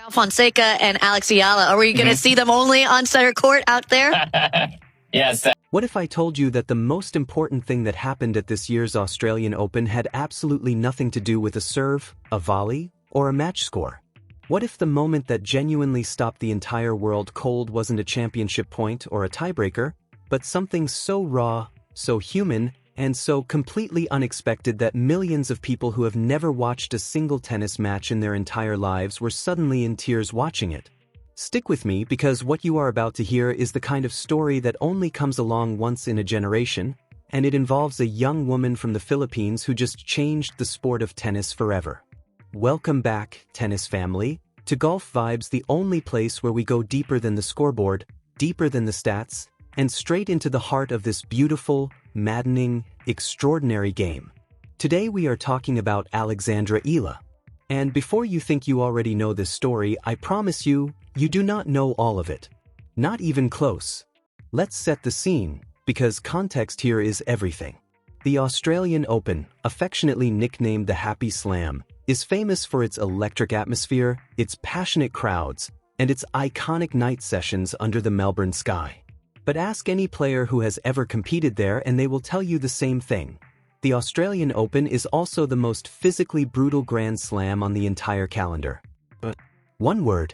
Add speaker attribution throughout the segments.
Speaker 1: Fonseca and Alex Eala. Are we going to see them only on center court out there?
Speaker 2: Yes.
Speaker 3: What if I told you that the most important thing that happened at this year's Australian Open had absolutely nothing to do with a serve, a volley, or a match score? What if the moment that genuinely stopped the entire world cold wasn't a championship point or a tiebreaker, but something so raw, so human, and so completely unexpected that millions of people who have never watched a single tennis match in their entire lives were suddenly in tears watching it? Stick with me, because what you are about to hear is the kind of story that only comes along once in a generation, and it involves a young woman from the Philippines who just changed the sport of tennis forever. Welcome back, tennis family, to Golf Vibes, the only place where we go deeper than the scoreboard, deeper than the stats, and straight into the heart of this beautiful, maddening, extraordinary game. Today we are talking about Alexandra Eala. And before you think you already know this story, I promise you, you do not know all of it. Not even close. Let's set the scene, because context here is everything. The Australian Open, affectionately nicknamed the Happy Slam, is famous for its electric atmosphere, its passionate crowds, and its iconic night sessions under the Melbourne sky. But ask any player who has ever competed there and they will tell you the same thing. The Australian Open is also the most physically brutal Grand Slam on the entire calendar. One word.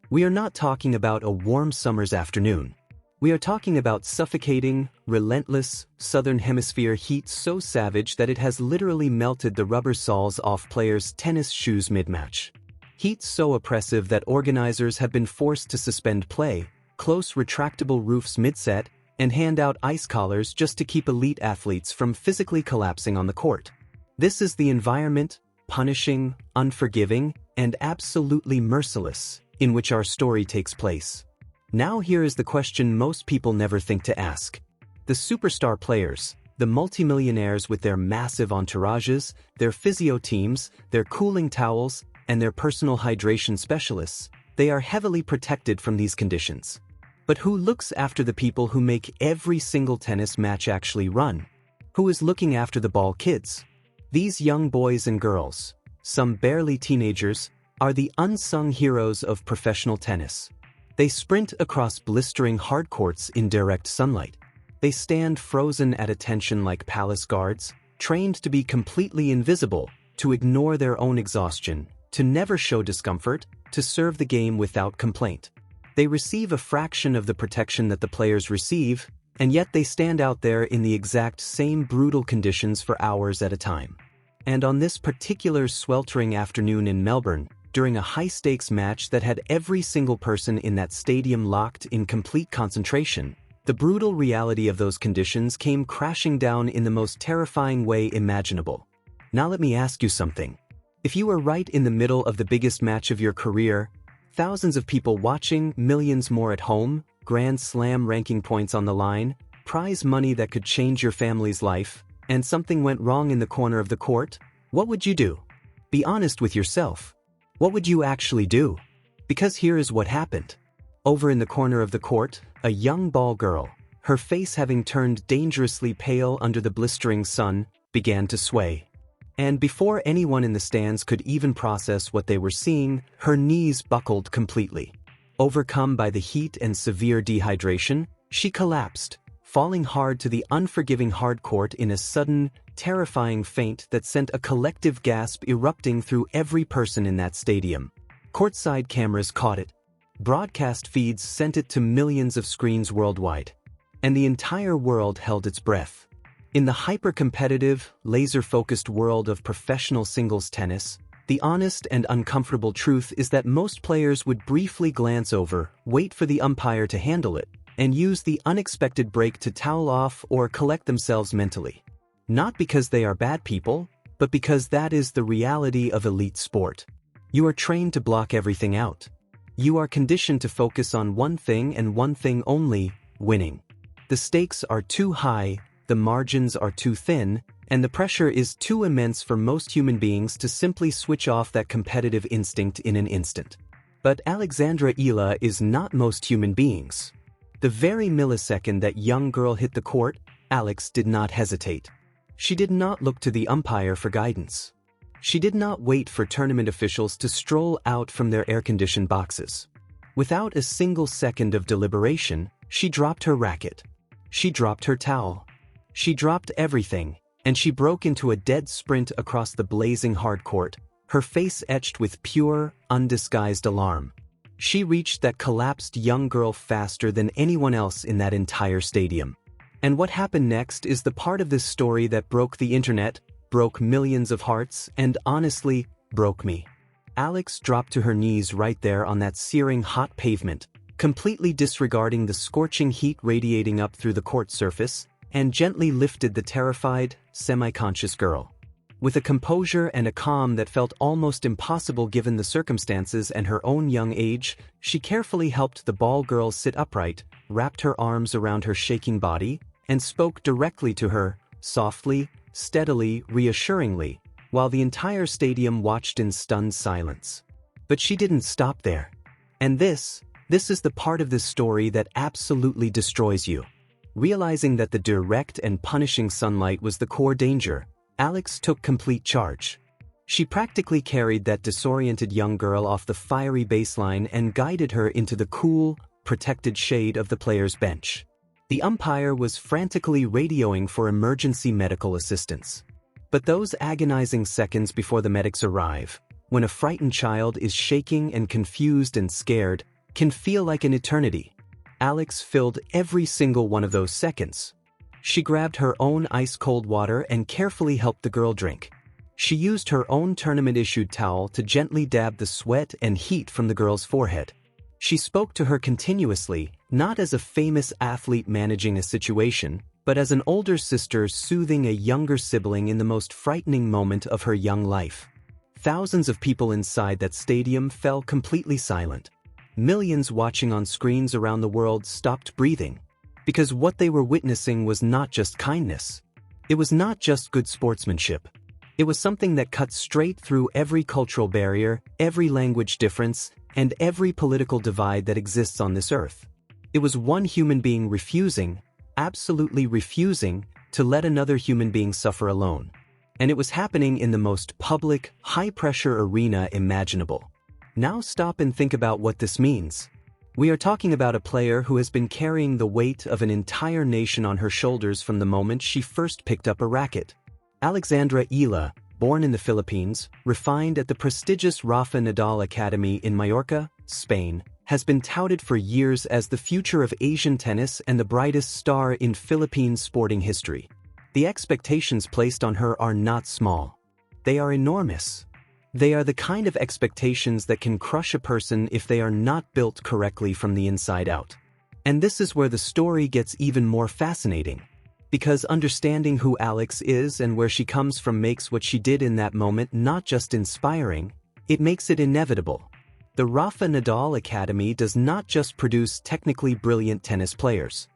Speaker 3: We are not talking about a warm summer's afternoon. We are talking about suffocating, relentless, southern hemisphere heat so savage that it has literally melted the rubber soles off players' tennis shoes mid-match. Heat so oppressive that organizers have been forced to suspend play, close retractable roofs mid-set, and hand out ice collars just to keep elite athletes from physically collapsing on the court. This is the environment, punishing, unforgiving, and absolutely merciless, in which our story takes place. Now here is the question most people never think to ask. The superstar players, the multimillionaires with their massive entourages, their physio teams, their cooling towels, and their personal hydration specialists, they are heavily protected from these conditions. But who looks after the people who make every single tennis match actually run? Who is looking after the ball kids? These young boys and girls, some barely teenagers, are the unsung heroes of professional tennis. They sprint across blistering hard courts in direct sunlight. They stand frozen at attention like palace guards, trained to be completely invisible, to ignore their own exhaustion, to never show discomfort, to serve the game without complaint. They receive a fraction of the protection that the players receive, and yet they stand out there in the exact same brutal conditions for hours at a time. And on this particular sweltering afternoon in Melbourne, during a high-stakes match that had every single person in that stadium locked in complete concentration, the brutal reality of those conditions came crashing down in the most terrifying way imaginable. Now let me ask you something. If you were right in the middle of the biggest match of your career, thousands of people watching, millions more at home, Grand Slam ranking points on the line, prize money that could change your family's life, and something went wrong in the corner of the court, what would you do? Be honest with yourself. What would you actually do? Because here is what happened. Over in the corner of the court, a young ball girl, her face having turned dangerously pale under the blistering sun, began to sway. And before anyone in the stands could even process what they were seeing, her knees buckled completely. Overcome by the heat and severe dehydration, she collapsed, falling hard to the unforgiving hard court in a sudden, terrifying faint that sent a collective gasp erupting through every person in that stadium. Courtside cameras caught it. Broadcast feeds sent it to millions of screens worldwide. And the entire world held its breath. In the hyper-competitive, laser-focused world of professional singles tennis, the honest and uncomfortable truth is that most players would briefly glance over, wait for the umpire to handle it, and use the unexpected break to towel off or collect themselves mentally. Not because they are bad people, but because that is the reality of elite sport. You are trained to block everything out. You are conditioned to focus on one thing and one thing only: winning. The stakes are too high, the margins are too thin, and the pressure is too immense for most human beings to simply switch off that competitive instinct in an instant. But Alexandra Eala is not most human beings. The very millisecond that young girl hit the court, Alex did not hesitate. She did not look to the umpire for guidance. She did not wait for tournament officials to stroll out from their air-conditioned boxes. Without a single second of deliberation, she dropped her racket. She dropped her towel. She dropped everything, and she broke into a dead sprint across the blazing hard court, her face etched with pure, undisguised alarm. She reached that collapsed young girl faster than anyone else in that entire stadium. And what happened next is the part of this story that broke the internet, broke millions of hearts, and honestly, broke me. Alex dropped to her knees right there on that searing hot pavement, completely disregarding the scorching heat radiating up through the court surface, and gently lifted the terrified, semi-conscious girl. With a composure and a calm that felt almost impossible given the circumstances and her own young age, she carefully helped the ball girl sit upright, wrapped her arms around her shaking body, and spoke directly to her, softly, steadily, reassuringly, while the entire stadium watched in stunned silence. But she didn't stop there. And this is the part of this story that absolutely destroys you. Realizing that the direct and punishing sunlight was the core danger, Alex took complete charge. She practically carried that disoriented young girl off the fiery baseline and guided her into the cool, protected shade of the players' bench. The umpire was frantically radioing for emergency medical assistance. But those agonizing seconds before the medics arrive, when a frightened child is shaking and confused and scared, can feel like an eternity. Alex filled every single one of those seconds. She grabbed her own ice-cold water and carefully helped the girl drink. She used her own tournament-issued towel to gently dab the sweat and heat from the girl's forehead. She spoke to her continuously, not as a famous athlete managing a situation, but as an older sister soothing a younger sibling in the most frightening moment of her young life. Thousands of people inside that stadium fell completely silent. Millions watching on screens around the world stopped breathing, because what they were witnessing was not just kindness. It was not just good sportsmanship. It was something that cut straight through every cultural barrier, every language difference, and every political divide that exists on this earth. It was one human being refusing, absolutely refusing, to let another human being suffer alone. And it was happening in the most public, high-pressure arena imaginable. Now stop and think about what this means. We are talking about a player who has been carrying the weight of an entire nation on her shoulders from the moment she first picked up a racket. Alex Eala, born in the Philippines, refined at the prestigious Rafa Nadal Academy in Mallorca, Spain, has been touted for years as the future of Asian tennis and the brightest star in Philippine sporting history. The expectations placed on her are not small. They are enormous. They are the kind of expectations that can crush a person if they are not built correctly from the inside out. And this is where the story gets even more fascinating. Because understanding who Alex is and where she comes from makes what she did in that moment not just inspiring, it makes it inevitable. The Rafa Nadal Academy does not just produce technically brilliant tennis players.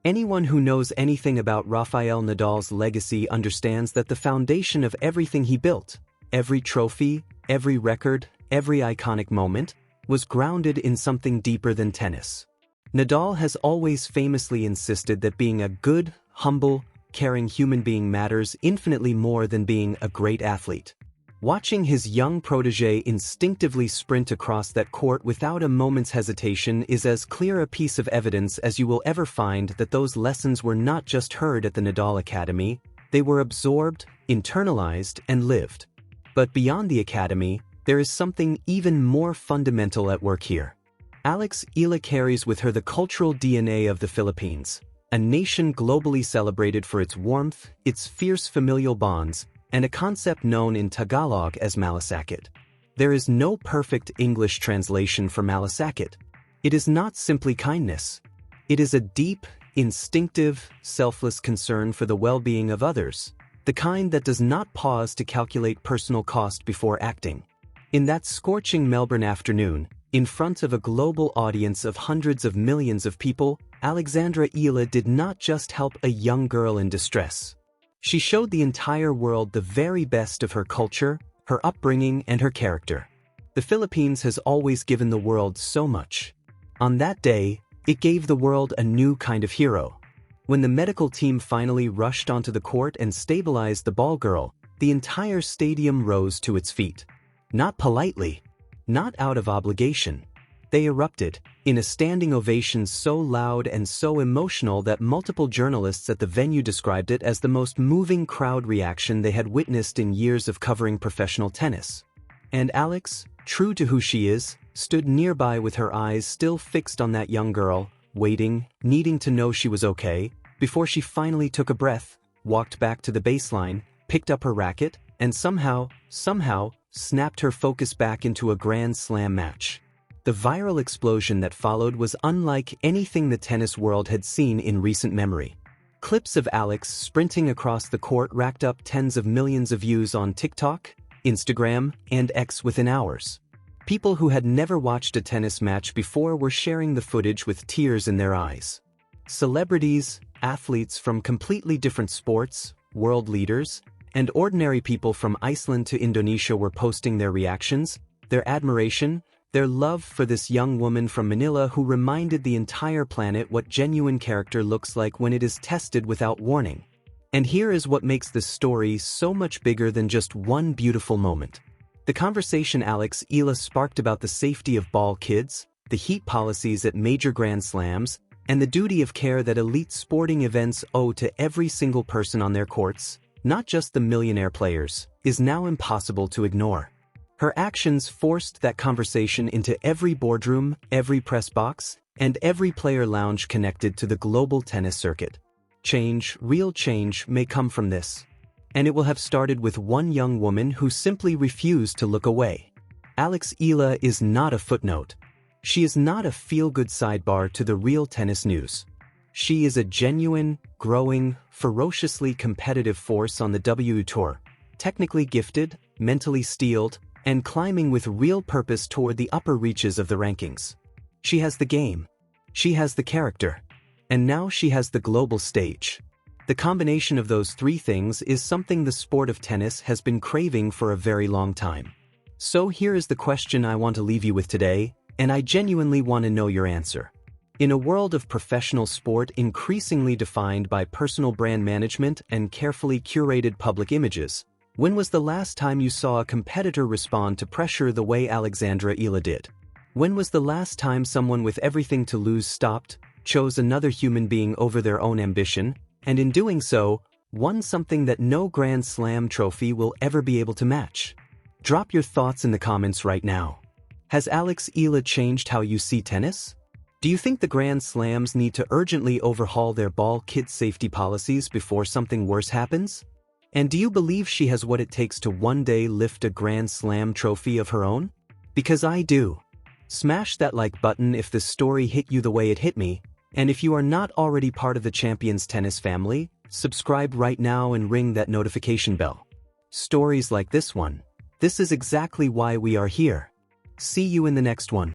Speaker 3: Anyone who knows anything about Rafael Nadal's legacy understands that the foundation of everything he built, every trophy, every record, every iconic moment, was grounded in something deeper than tennis. Nadal has always famously insisted that being a good, humble, caring human being matters infinitely more than being a great athlete. Watching his young protege instinctively sprint across that court without a moment's hesitation is as clear a piece of evidence as you will ever find that those lessons were not just heard at the Nadal Academy, they were absorbed, internalized, and lived. But beyond the academy, there is something even more fundamental at work here. Alex Eala carries with her the cultural DNA of the Philippines, a nation globally celebrated for its warmth, its fierce familial bonds, and a concept known in Tagalog as malasakit. There is no perfect English translation for malasakit. It is not simply kindness. It is a deep, instinctive, selfless concern for the well-being of others. The kind that does not pause to calculate personal cost before acting. In that scorching Melbourne afternoon, in front of a global audience of hundreds of millions of people, Alexandra Eala did not just help a young girl in distress. She showed the entire world the very best of her culture, her upbringing, and her character. The Philippines has always given the world so much. On that day, it gave the world a new kind of hero. When the medical team finally rushed onto the court and stabilized the ball girl, the entire stadium rose to its feet. Not politely, not out of obligation. They erupted, in a standing ovation so loud and so emotional that multiple journalists at the venue described it as the most moving crowd reaction they had witnessed in years of covering professional tennis. And Alex, true to who she is, stood nearby with her eyes still fixed on that young girl, waiting, needing to know she was okay, before she finally took a breath, walked back to the baseline, picked up her racket, and somehow, snapped her focus back into a Grand Slam match. The viral explosion that followed was unlike anything the tennis world had seen in recent memory. Clips of Alex sprinting across the court racked up tens of millions of views on TikTok, Instagram, and X within hours. People who had never watched a tennis match before were sharing the footage with tears in their eyes. Celebrities, athletes from completely different sports, world leaders, and ordinary people from Iceland to Indonesia were posting their reactions, their admiration, their love for this young woman from Manila who reminded the entire planet what genuine character looks like when it is tested without warning. And here is what makes this story so much bigger than just one beautiful moment. The conversation Alex Eala sparked about the safety of ball kids, the heat policies at major Grand Slams, and the duty of care that elite sporting events owe to every single person on their courts, not just the millionaire players, is now impossible to ignore. Her actions forced that conversation into every boardroom, every press box, and every player lounge connected to the global tennis circuit. Change, real change, may come from this. And it will have started with one young woman who simply refused to look away. Alex Eala is not a footnote. She is not a feel-good sidebar to the real tennis news. She is a genuine, growing, ferociously competitive force on the WTA Tour, technically gifted, mentally steeled, and climbing with real purpose toward the upper reaches of the rankings. She has the game. She has the character. And now she has the global stage. The combination of those three things is something the sport of tennis has been craving for a very long time. So here is the question I want to leave you with today, and I genuinely want to know your answer. In a world of professional sport increasingly defined by personal brand management and carefully curated public images, when was the last time you saw a competitor respond to pressure the way Alexandra Eala did? When was the last time someone with everything to lose stopped, chose another human being over their own ambition, and in doing so, won something that no Grand Slam trophy will ever be able to match? Drop your thoughts in the comments right now. Has Alex Eala changed how you see tennis? Do you think the Grand Slams need to urgently overhaul their ball kid safety policies before something worse happens? And do you believe she has what it takes to one day lift a Grand Slam trophy of her own? Because I do. Smash that like button if this story hit you the way it hit me, and if you are not already part of the Champions Tennis family, subscribe right now and ring that notification bell. Stories like this one. This is exactly why we are here. See you in the next one.